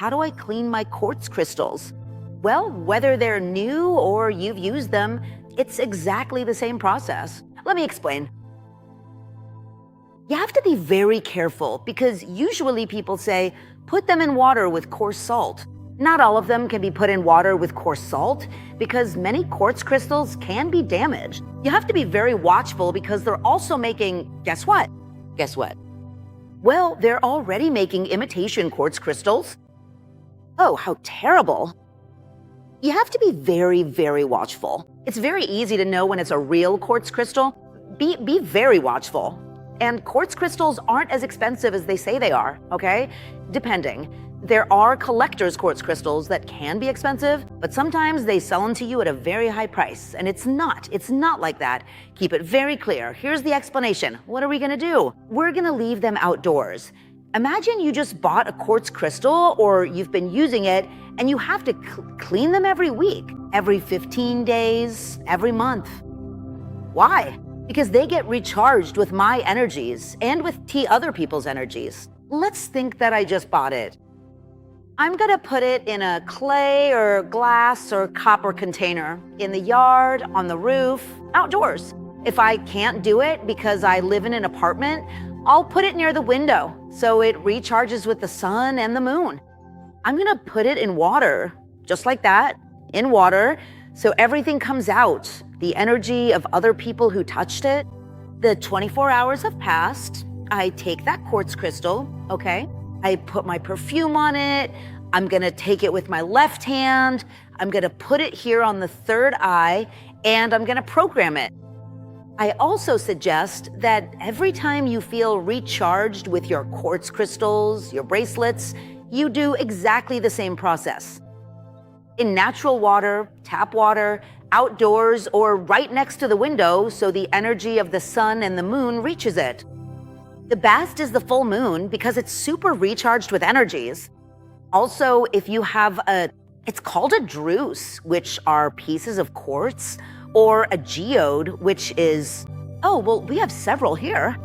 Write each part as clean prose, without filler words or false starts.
how do I clean my quartz crystals? Well, whether they're new or you've used them, it's exactly the same process. Let me explain. You have to be very careful because usually people say, put them in water with coarse salt. Not all of them can be put in water with coarse salt because many quartz crystals can be damaged. You have to be very watchful because they're also making, guess what? Guess what? Well, they're already making imitation quartz crystals. Oh, how terrible. You have to be very, very watchful. It's very easy to know when it's a real quartz crystal. Be very watchful. And quartz crystals aren't as expensive as they say they are, okay? Depending. There are collector's quartz crystals that can be expensive, but sometimes they sell them to you at a very high price, and it's not like that. Keep it very clear. Here's the explanation. What are we gonna do? We're gonna leave them outdoors. Imagine you just bought a quartz crystal or you've been using it and you have to clean them every week, every 15 days, every month. Why? Because they get recharged with my energies and with other people's energies. Let's think that I just bought it. I'm gonna put it in a clay or glass or copper container in the yard, on the roof, outdoors. If I can't do it because I live in an apartment, I'll put it near the window so it recharges with the sun and the moon. I'm gonna put it in water, just like that, in water, so everything comes out, the energy of other people who touched it. The 24 hours have passed. I take that quartz crystal, okay? I put my perfume on it. I'm gonna take it with my left hand. I'm gonna put it here on the third eye, and I'm gonna program it. I also suggest that every time you feel recharged with your quartz crystals, your bracelets, you do exactly the same process. In natural water, tap water, outdoors, or right next to the window so the energy of the sun and the moon reaches it. The best is the full moon because it's super recharged with energies. Also, if you have it's called a druse, which are pieces of quartz, or a geode, which is, oh, well, we have several here.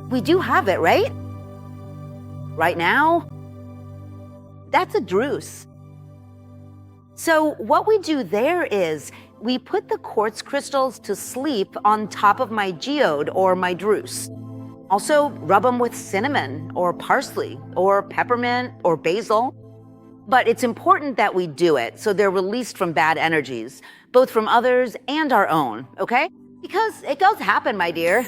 We do have it, right? Right now? That's a druse. So what we do there is we put the quartz crystals to sleep on top of my geode or my druse. Also, rub them with cinnamon or parsley or peppermint or basil. But it's important that we do it so they're released from bad energies, both from others and our own, okay? Because it does happen, my dear.